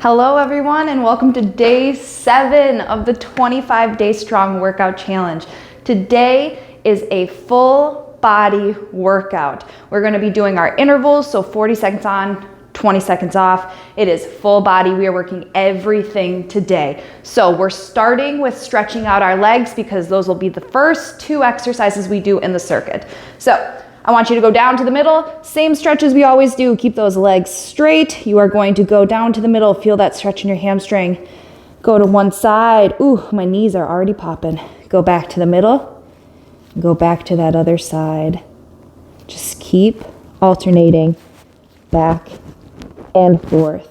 Hello everyone and welcome to day 7 of the 25-day strong workout challenge. Today is a full body workout. We're going to be doing our intervals, so 40 seconds on, 20 seconds off. It is full body. We are working everything today. So we're starting with stretching out our legs because those will be the first 2 exercises we do in the circuit. So I want you to go down to the middle, same stretch as we always do. Keep those legs straight. You are going to go down to the middle, feel that stretch in your hamstring. Go to one side. Ooh, my knees are already popping. Go back to the middle, go back to that other side. Just keep alternating back and forth.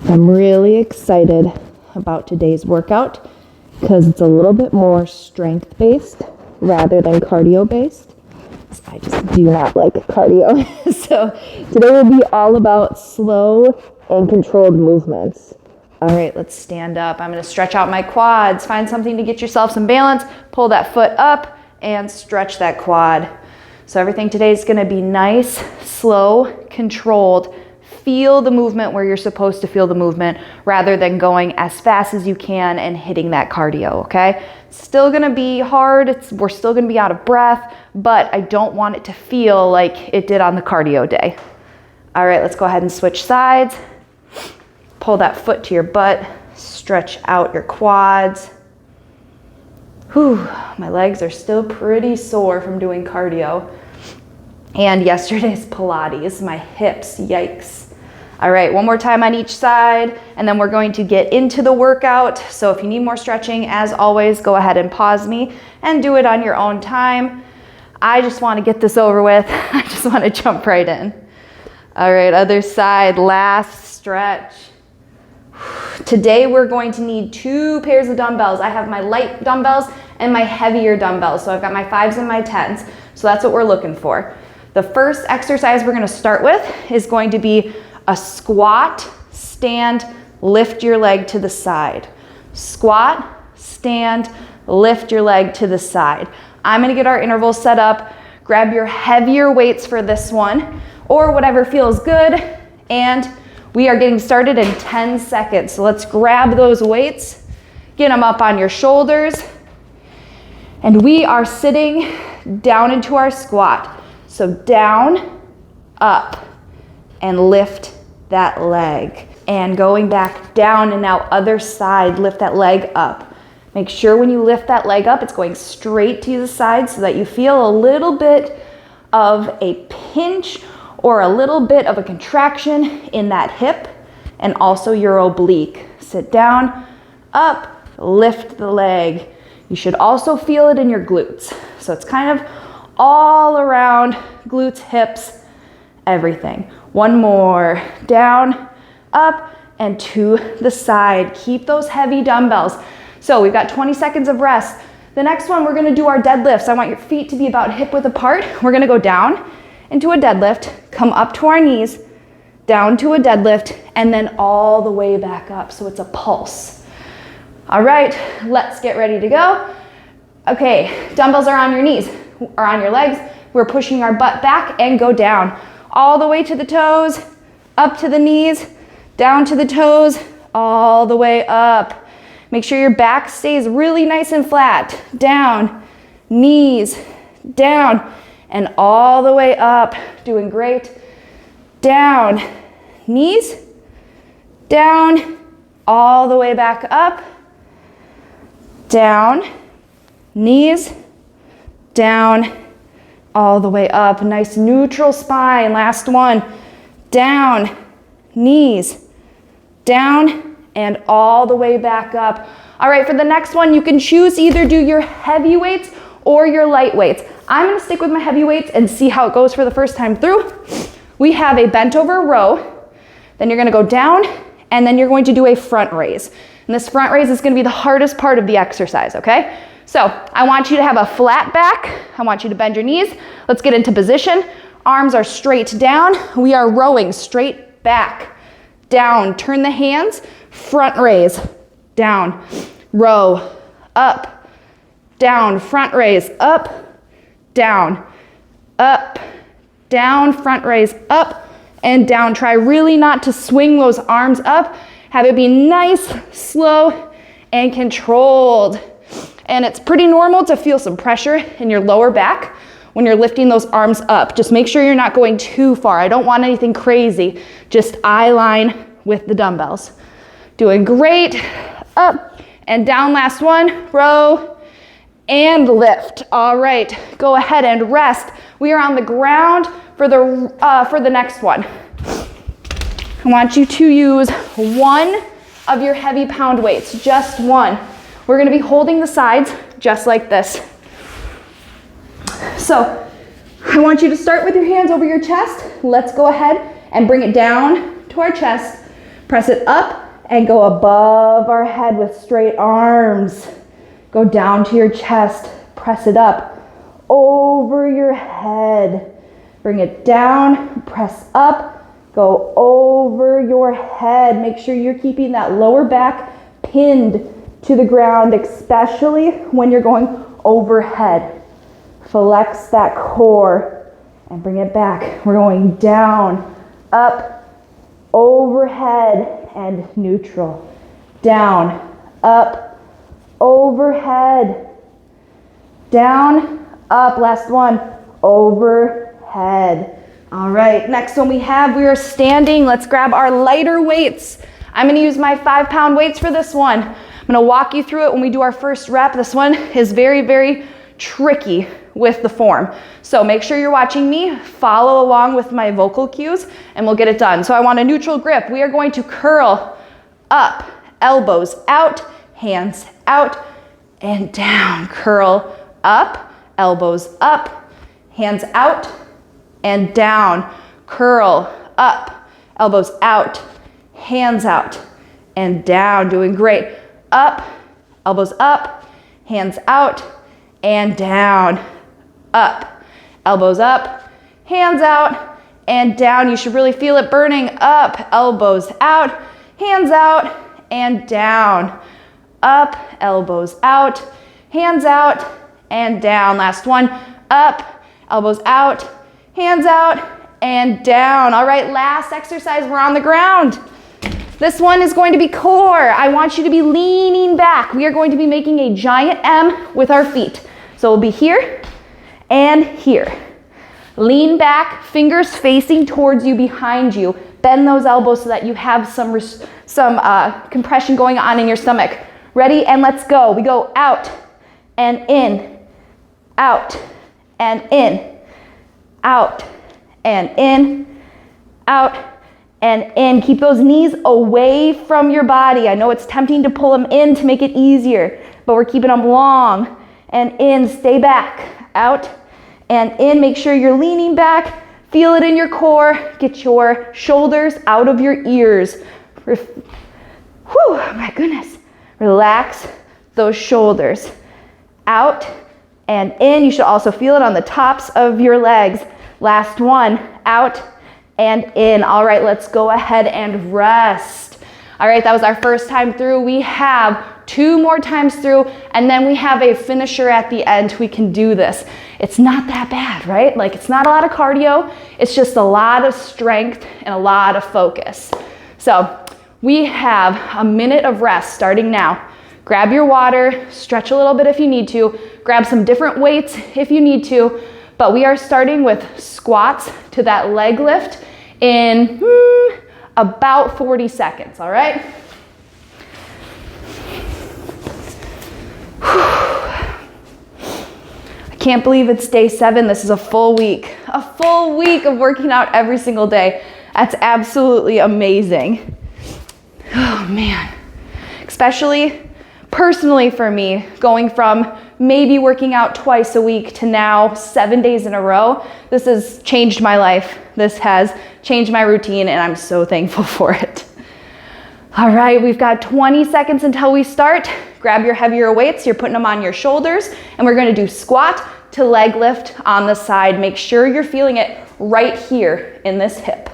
I'm really excited about today's workout because it's a little bit more strength-based rather than cardio-based. I just do not like cardio. So today will be all about slow and controlled movements. All right, let's stand up. I'm going to stretch out my quads. Find something to get yourself some balance. Pull that foot up and stretch that quad. So everything today is going to be nice, slow, controlled. Feel the movement where you're supposed to feel the movement rather than going as fast as you can and hitting that cardio, okay? Still gonna be hard, we're still gonna be out of breath, but I don't want it to feel like it did on the cardio day. All right, let's go ahead and switch sides. Pull that foot to your butt, stretch out your quads. Whew, my legs are still pretty sore from doing cardio. And yesterday's Pilates, my hips, yikes. All right, one more time on each side, and then we're going to get into the workout. So if you need more stretching, as always, go ahead and pause me and do it on your own time. I just want to get this over with. I just want to jump right in. All right, other side, last stretch. Today we're going to need 2 pairs of dumbbells. I have my light dumbbells and my heavier dumbbells. So I've got my 5s and my 10s. So that's what we're looking for. The first exercise we're going to start with is going to be a squat, stand, lift your leg to the side. Squat, stand, lift your leg to the side. I'm going to get our intervals set up. Grab your heavier weights for this one or whatever feels good. And we are getting started in 10 seconds. So let's grab those weights, get them up on your shoulders. And we are sitting down into our squat. So down, up, and lift that leg. And going back down and now other side, lift that leg up. Make sure when you lift that leg up, it's going straight to the side so that you feel a little bit of a pinch or a little bit of a contraction in that hip and also your oblique. Sit down, up, lift the leg. You should also feel it in your glutes. So it's kind of all around glutes, hips, everything. One more, down, up, and to the side. Keep those heavy dumbbells. So we've got 20 seconds of rest. The next one, we're gonna do our deadlifts. I want your feet to be about hip width apart. We're gonna go down into a deadlift, come up to our knees, down to a deadlift, and then all the way back up. So it's a pulse. All right, let's get ready to go. Okay, dumbbells are on your knees or on your legs. We're pushing our butt back and go down. All the way to the toes, up to the knees, down to the toes, all the way up. Make sure your back stays really nice and flat. Down, knees, down, and all the way up. Doing great. Down, knees, down, all the way back up. Down, knees, down, all the way up. Nice neutral spine. Last one. Down, knees, down, and all the way back up. All right, for the next one, you can choose either do your heavy weights or your light weights. I'm gonna stick with my heavy weights and see how it goes for the first time through. We have a bent over row, then you're gonna go down, and then you're going to do a front raise. And this front raise is gonna be the hardest part of the exercise, okay? So I want you to have a flat back. I want you to bend your knees. Let's get into position. Arms are straight down. We are rowing straight back, down. Turn the hands, front raise, down, row, up, down, front raise, up, down, up, down, front raise, up, and down. Try really not to swing those arms up. Have it be nice, slow, and controlled. And it's pretty normal to feel some pressure in your lower back when you're lifting those arms up. Just make sure you're not going too far. I don't want anything crazy. Just eye line with the dumbbells. Doing great. Up and down, last one. Row and lift. All right, go ahead and rest. We are on the ground for the next one. I want you to use one of your heavy pound weights, just one. We're gonna be holding the sides just like this. So I want you to start with your hands over your chest. Let's go ahead and bring it down to our chest. Press it up and go above our head with straight arms. Go down to your chest, press it up, over your head. Bring it down, press up, go over your head. Make sure you're keeping that lower back pinned to the ground, especially when you're going overhead. Flex that core and bring it back. We're going down, up, overhead, and neutral. Down, up, overhead, down, up. Last one, overhead. All right, next one we are standing. Let's grab our lighter weights. I'm gonna use my 5-pound weights for this one. I'm gonna walk you through it when we do our first rep. This one is very, very tricky with the form. So make sure you're watching me, follow along with my vocal cues, and we'll get it done. So I want a neutral grip. We are going to curl up, elbows out, hands out, and down. Curl up, elbows up, hands out, and down. Curl up, elbows out, hands out, and down. Doing great. Up, elbows up, hands out, and down. Up, elbows up, hands out, and down. You should really feel it burning. Up, elbows out, hands out, and down. Up, elbows out, hands out, and down. Last one. Up, elbows out, hands out, and down. All right, last exercise, we're on the ground. This one is going to be core. I want you to be leaning back. We are going to be making a giant M with our feet. So we'll be here and here. Lean back, fingers facing towards you, behind you. Bend those elbows so that you have some compression going on in your stomach. Ready? And let's go. We go out and in, out and in, out and in, out and in. Keep those knees away from your body. I know it's tempting to pull them in to make it easier, but we're keeping them long and in. Stay back, out and in. Make sure you're leaning back. Feel it in your core. Get your shoulders out of your ears. Whew, my goodness. Relax those shoulders. Out and in. You should also feel it on the tops of your legs. Last one, out and in. All right, let's go ahead and rest. All right, that was our first time through. We have 2 more times through, and then we have a finisher at the end. We can do this. It's not that bad, right? Like, it's not a lot of cardio. It's just a lot of strength and a lot of focus. So we have a minute of rest starting now. Grab your water, stretch a little bit if you need to, grab some different weights if you need to, but we are starting with squats to that leg lift in about 40 seconds, all right? I can't believe it's day 7. This is a full week of working out every single day. That's absolutely amazing. Oh man, especially personally for me, going from maybe working out twice a week to now 7 days in a row, this has changed my life. This has changed my routine, and I'm so thankful for it. All right, we've got 20 seconds until we start. Grab your heavier weights, you're putting them on your shoulders, and we're gonna do squat to leg lift on the side. Make sure you're feeling it right here in this hip.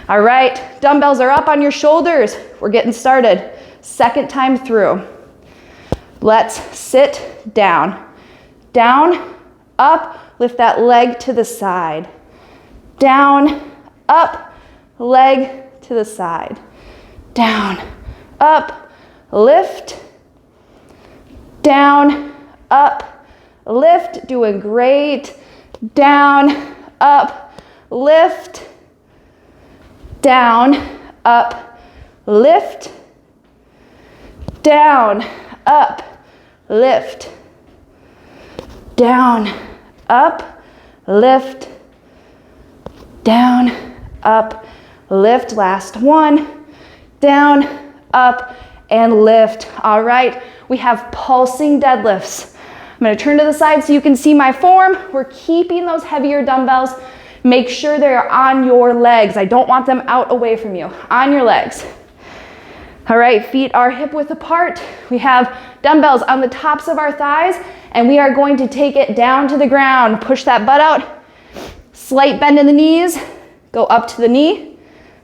All right, dumbbells are up on your shoulders. We're getting started. Second time through. Let's sit down. Down, up, lift that leg to the side. Down, up, leg to the side. Down, up, lift, down, up, lift, doing great. Down, up, lift, down, up, lift, down, up, lift, down, up, lift, down, up, lift. Last one. Down, up, and lift. All right, we have pulsing deadlifts. I'm gonna turn to the side so you can see my form. We're keeping those heavier dumbbells. Make sure they're on your legs. I don't want them out away from you, on your legs. All right, feet are hip width apart. We have dumbbells on the tops of our thighs, and we are going to take it down to the ground. Push that butt out. Slight bend in the knees. Go up to the knee,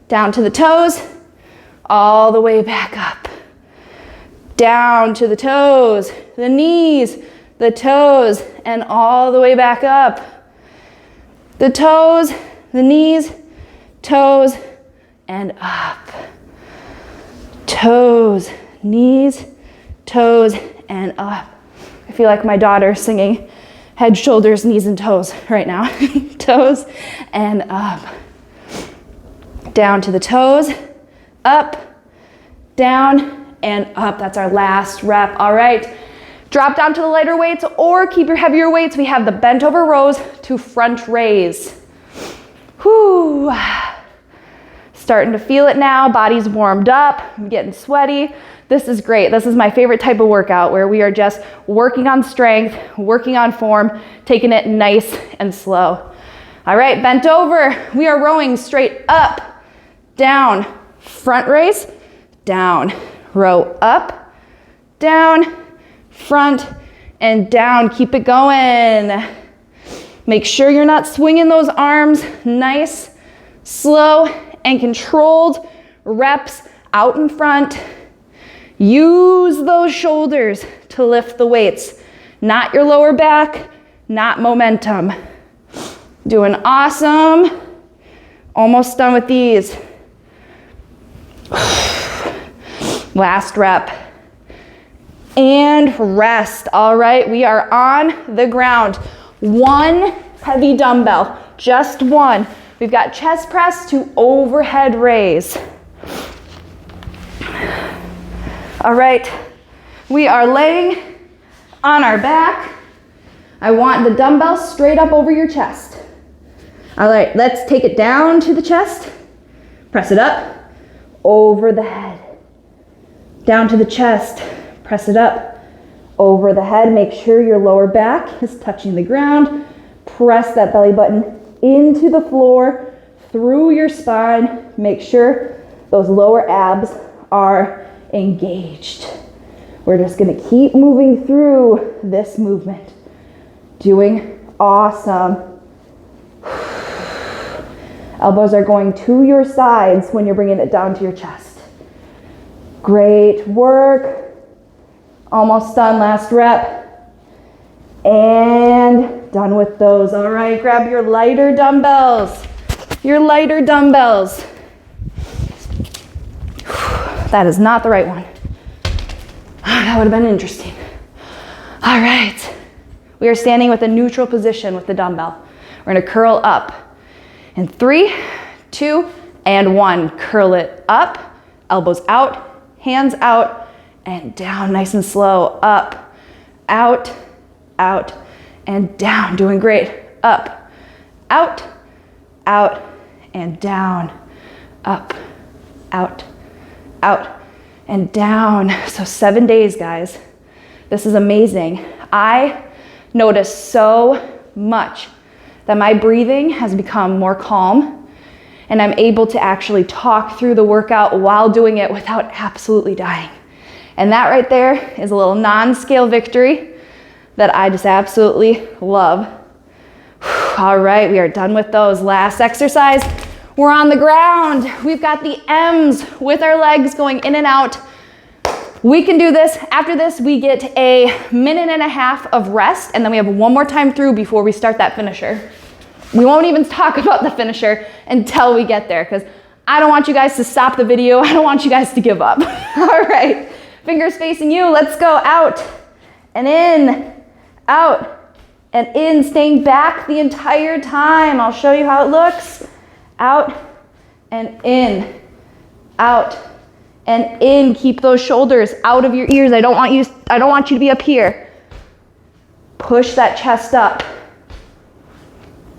down to the toes, all the way back up. Down to the toes, the knees, the toes, and all the way back up. The toes, the knees, toes, and up. Toes, knees, toes, and up. I feel like my daughter singing head, shoulders, knees, and toes right now. Toes and up. Down to the toes, up, down, and up. That's our last rep. All right. Drop down to the lighter weights or keep your heavier weights. We have the bent over rows to front raise. Whew. Starting to feel it now. Body's warmed up. I'm getting sweaty. This is great. This is my favorite type of workout where we are just working on strength, working on form, taking it nice and slow. All right, bent over. We are rowing straight up, down, front raise, down, row up, down, front, and down. Keep it going. Make sure you're not swinging those arms. Nice, slow, and controlled reps out in front. Use those shoulders to lift the weights, not your lower back, not momentum. Doing awesome. Almost done with these. Last rep. And rest. All right, we are on the ground. One heavy dumbbell, just one. We've got chest press to overhead raise. All right, we are laying on our back. I want the dumbbell straight up over your chest. All right, let's take it down to the chest. Press it up, over the head. Down to the chest, press it up, over the head. Make sure your lower back is touching the ground. Press that belly button into the floor, through your spine. Make sure those lower abs are engaged. We're just gonna keep moving through this movement. Doing awesome. Elbows are going to your sides when you're bringing it down to your chest. Great work. Almost done, last rep. And done with those. All right, grab your lighter dumbbells. Your lighter dumbbells. That is not the right one. That would have been interesting. All right. We are standing with a neutral position with the dumbbell. We're gonna curl up. In 3, 2, and 1. Curl it up, elbows out, hands out, and down, nice and slow. Up, out, out, and down. Doing great. Up, out, out, and down. Up, out, out, and down. So 7 days, guys. This is amazing. I notice so much that my breathing has become more calm, and I'm able to actually talk through the workout while doing it without absolutely dying. And that right there is a little non-scale victory that I just absolutely love. All right, we are done with those. Last exercise. We're on the ground. We've got the M's with our legs going in and out. We can do this. After this, we get a 1.5 minutes of rest, and then we have one more time through before we start that finisher. We won't even talk about the finisher until we get there, because I don't want you guys to stop the video. I don't want you guys to give up. All right, fingers facing you. Let's go out and in, out and in, staying back the entire time. I'll show you how it looks. Out and in, out and in. Keep those shoulders out of your ears. I don't want you to be up here. Push that chest up.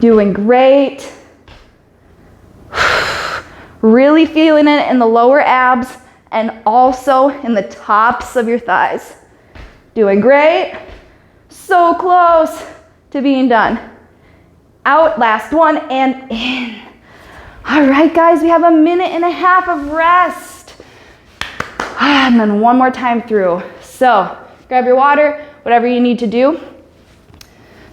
Doing great. Really feeling it in the lower abs and also in the tops of your thighs. Doing great. So close to being done. Out, last one, and in. All right, guys, we have 1.5 minutes of rest. And then one more time through. So grab your water, whatever you need to do.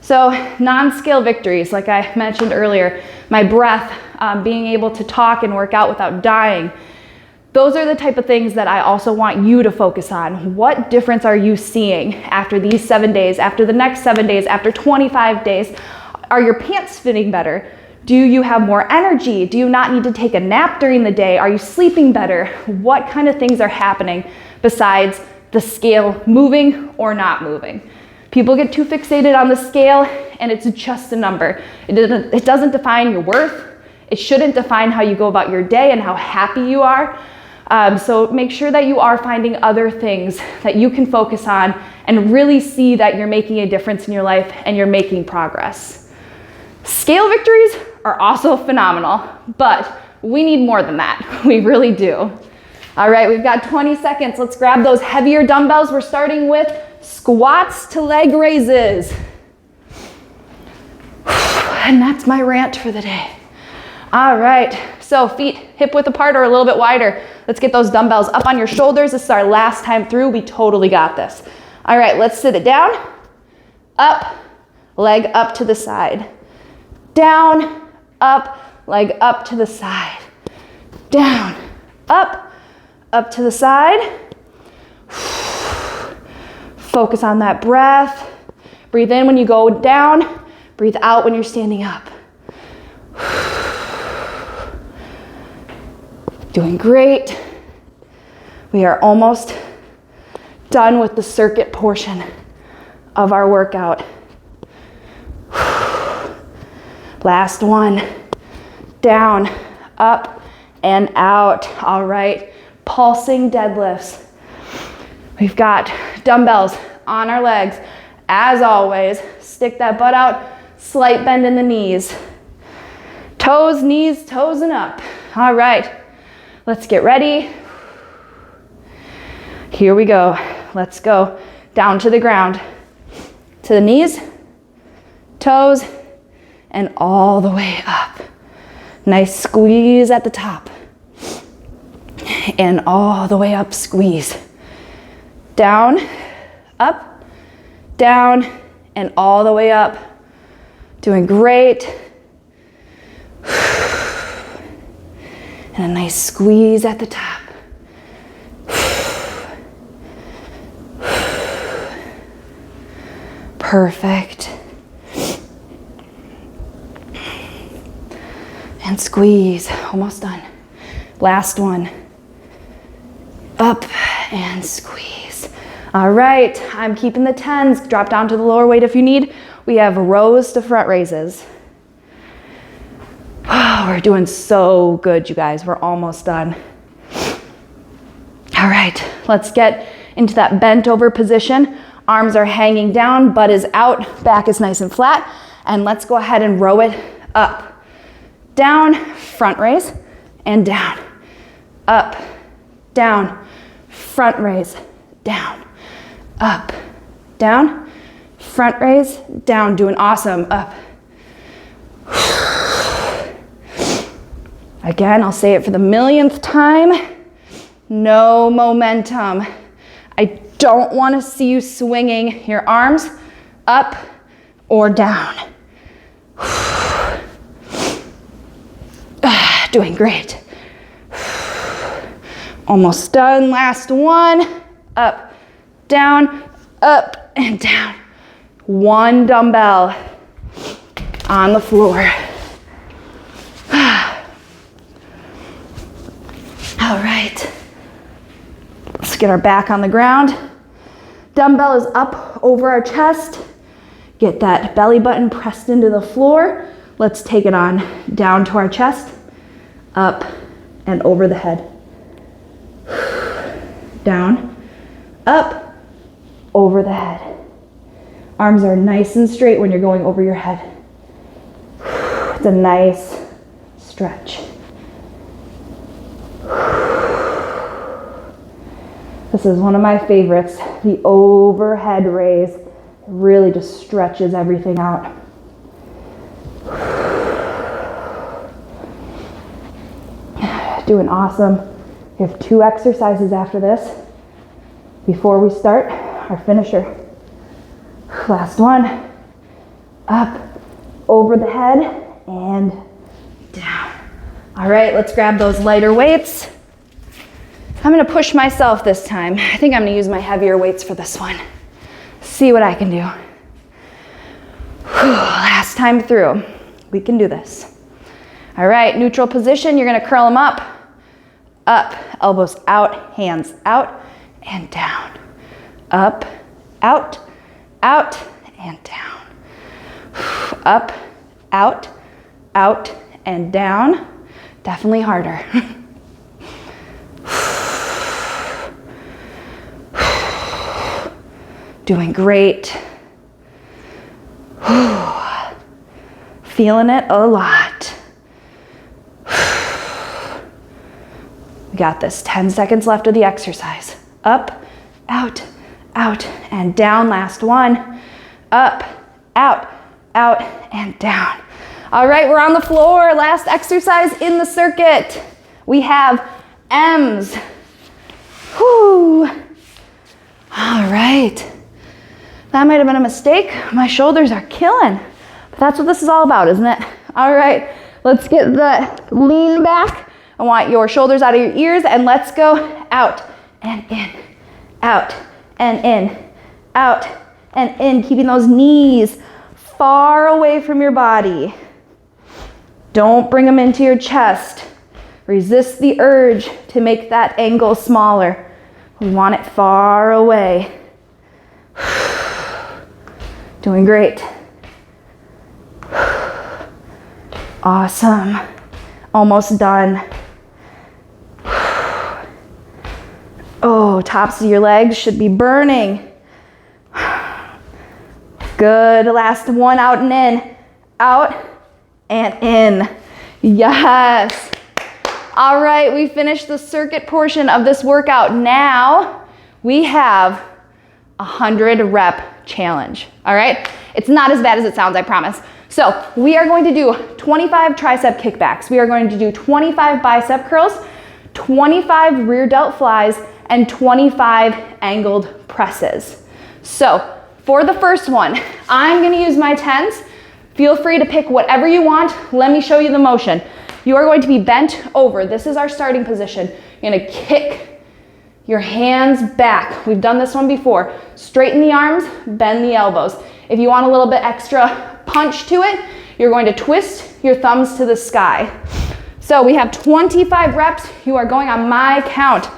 So non-scale victories, like I mentioned earlier, my breath, being able to talk and work out without dying. Those are the type of things that I also want you to focus on. What difference are you seeing after these 7 days, after the next 7 days, after 25 days? Are your pants fitting better? Do you have more energy? Do you not need to take a nap during the day? Are you sleeping better? What kind of things are happening besides the scale moving or not moving? People get too fixated on the scale and it's just a number. It doesn't define your worth. It shouldn't define how you go about your day and how happy you are. So make sure that you are finding other things that you can focus on and really see that you're making a difference in your life and you're making progress. Scale victories are also phenomenal, but we need more than that. We really do. All right, we've got 20 seconds. Let's grab those heavier dumbbells. We're starting with squats to leg raises. And that's my rant for the day. All right, so feet hip width apart or a little bit wider. Let's get those dumbbells up on your shoulders. This is our last time through. We totally got this. All right, let's sit it down, up, leg up to the side, down, up, leg up to the side, down, up to the side. Focus on that breath. Breathe in when you go down, breathe out when you're standing up. Doing great. We are almost done with the circuit portion of our workout. Last one. Down, up, and out. All right. Pulsing deadlifts. We've got dumbbells on our legs. As always, stick that butt out, slight bend in the knees. Toes, knees, toes, and up. All right. Let's get ready. Here we go. Let's go down to the ground. To the knees, toes, and all the way up. Nice squeeze at the top. And all the way up, squeeze. Down, up, down, and all the way up. Doing great. And a nice squeeze at the top. Perfect. And squeeze, almost done. Last one. Up and squeeze. All right, I'm keeping the 10s. Drop down to the lower weight if you need. We have rows to front raises. Oh, we're doing so good, you guys. We're almost done. All right, let's get into that bent over position. Arms are hanging down, butt is out, back is nice and flat. And let's go ahead and row it up, down, front raise, and down, up, down, front raise, down, up, down, front raise, down. Doing awesome. Up. Again, I'll say it for the millionth time. No momentum. I don't want to see you swinging your arms up or down. Doing great. Almost done. Last one. Up, down, and down. One dumbbell on the floor. Let's get our back on the ground. Dumbbell is up over our chest. Get that belly button pressed into the floor. Let's take it on down to our chest, up and over the head. Down, up, over the head. Arms are nice and straight when you're going over your head. It's a nice stretch. This is one of my favorites, the overhead raise. It really just stretches everything out. Doing awesome. We have 2 exercises after this before we start our finisher. Last one. Up, over the head, and down. All right, let's grab those lighter weights. I'm gonna push myself this time. I think I'm gonna use my heavier weights for this one. See what I can do. Last time through. We can do this. All right, neutral position. You're gonna curl them up, elbows out, hands out, and down. Up, out, and down. Up, out, and down. Definitely harder. Doing great. Feeling it a lot. We got this. 10 seconds left of the exercise. Up, out, and down. Last one. Up, out, and down. All right, we're on the floor. Last exercise in the circuit. We have M's. Whew. All right. That might have been a mistake. My shoulders are killing. But that's what this is all about, isn't it? All right, let's get the lean back. I want your shoulders out of your ears, and let's go out and in, out and in, out and in, keeping those knees far away from your body. Don't bring them into your chest. Resist the urge to make that angle smaller. We want it far away. Doing great. Awesome. Almost done. Oh, tops of your legs should be burning. Good. Last one, out and in. Out and in. Yes. All right, we finished the circuit portion of this workout. Now we have 100 rep challenge. All right, it's not as bad as it sounds, I promise. So we are going to do 25 tricep kickbacks. We are going to do 25 bicep curls, 25 rear delt flies, and 25 angled presses. So for the first one, I'm gonna use my 10s. Feel free to pick whatever you want. Let me show you the motion. You are going to be bent over. This is our starting position. You're gonna kick your hands back. We've done this one before. Straighten the arms, bend the elbows. If you want a little bit extra punch to it, you're going to twist your thumbs to the sky. So we have 25 reps. You are going on my count.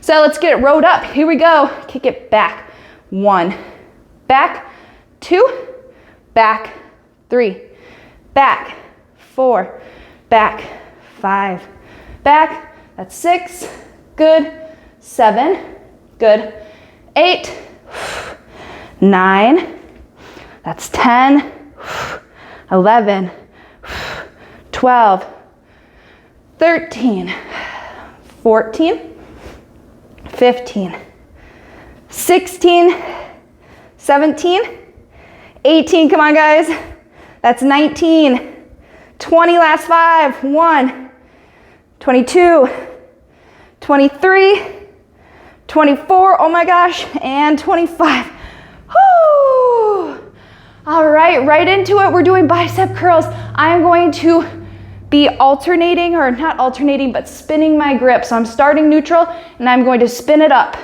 So let's get it rowed up. Here we go. Kick it back. 1, back, 2, back, 3, back, 4, back, 5, back. That's 6. Good. 7, good. 8, 9, that's 10, 11, 12, 13, 14, 15, 16, 17, 18, come on guys. That's 19, 20, last 5, 1, 22, 23, 24, oh my gosh, and 25. Whoo! All right, right into it. We're doing bicep curls. I'm going to be alternating, or not alternating, but spinning my grip. So I'm starting neutral, and I'm going to spin it up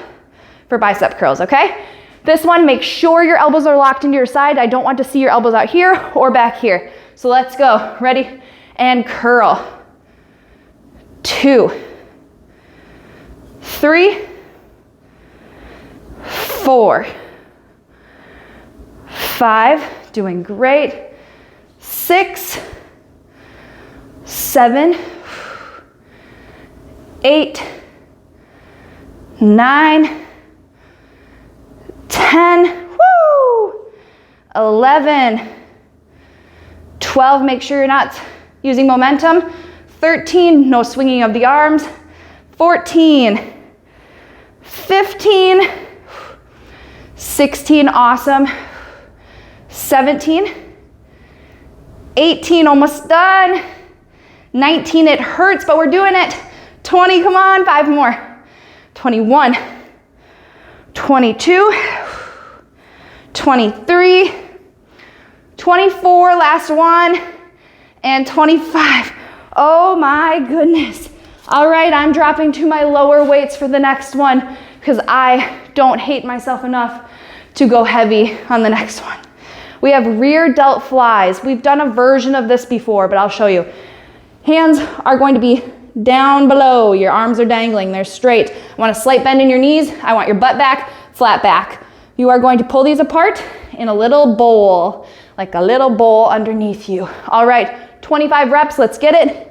for bicep curls, okay? This one, make sure your elbows are locked into your side. I don't want to see your elbows out here or back here. So let's go. Ready? And curl. 2, 3, 4, 5, doing great. 6, 7, 8, 9, 10, woo! 11, 12, make sure you're not using momentum. 13, no swinging of the arms. 14, 15, 16, awesome. 17, 18, almost done. 19, it hurts, but we're doing it. 20, come on, 5 more. 21, 22, 23, 24, last one, and 25. Oh my goodness. All right, I'm dropping to my lower weights for the next one because I don't hate myself enough to go heavy on the next one. We have rear delt flies. We've done a version of this before, but I'll show you. Hands are going to be down below. Your arms are dangling, they're straight. I want a slight bend in your knees. I want your butt back, flat back. You are going to pull these apart in a little bowl, like a little bowl underneath you. All right, 25 reps, let's get it.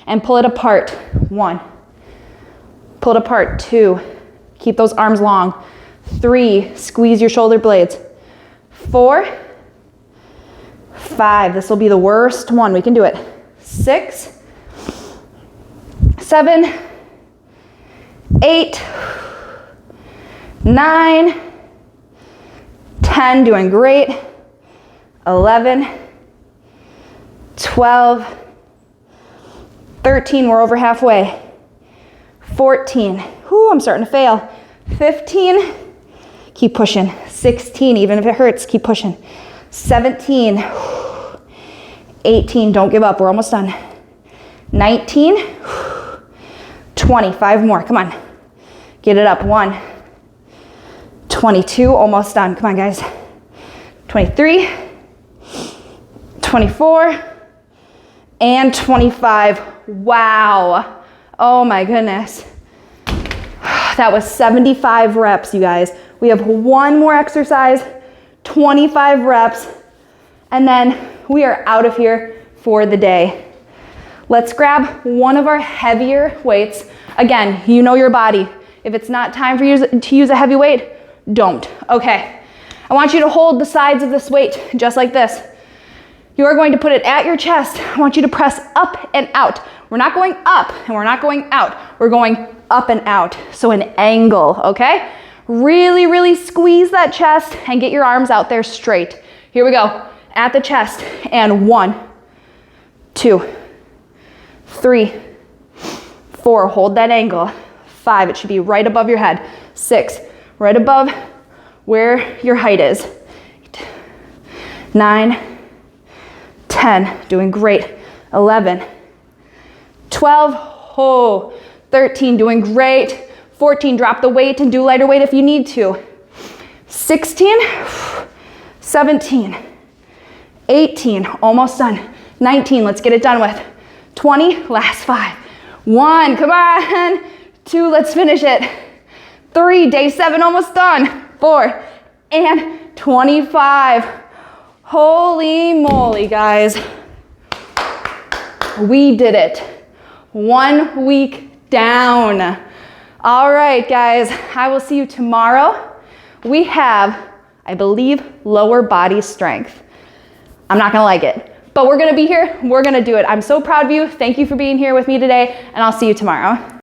And pull it apart. 1. Pull it apart. 2. Keep those arms long. 3. Squeeze your shoulder blades. 4. 5. This will be the worst one. We can do it. 6. 7. 8. 9. 10. Doing great. 11. 12. 13, we're over halfway. 14, whoo, I'm starting to fail. 15, keep pushing. 16, even if it hurts, keep pushing. 17, 18, don't give up, we're almost done. 19, 20, 5 more, come on. Get it up, 1. 22, almost done, come on guys. 23, 24, and 25. Wow. Oh my goodness. That was 75 reps, you guys. We have one more exercise, 25 reps, and then we are out of here for the day. Let's grab one of our heavier weights. Again, you know your body. If it's not time for you to use a heavy weight, don't. Okay. I want you to hold the sides of this weight just like this. You are going to put it at your chest. I want you to press up and out. We're not going up and we're not going out. We're going up and out. So an angle, okay? Really, really squeeze that chest and get your arms out there straight. Here we go. At the chest. And 1, 2, 3, 4. Hold that angle. 5. It should be right above your head. 6. Right above where your height is. 8, 9, 10, doing great. 11, 12, oh, 13, doing great. 14, drop the weight and do lighter weight if you need to. 16, 17, 18, almost done. 19, let's get it done with. 20, last 5. 1, come on. 2, let's finish it. 3, day 7, almost done. 4, and 25. Holy moly, guys. We did it. 1 week down. All right, guys, I will see you tomorrow. We have, I believe, lower body strength. I'm not gonna like it, but we're gonna be here, we're gonna do it. I'm so proud of you. Thank you for being here with me today, and I'll see you tomorrow.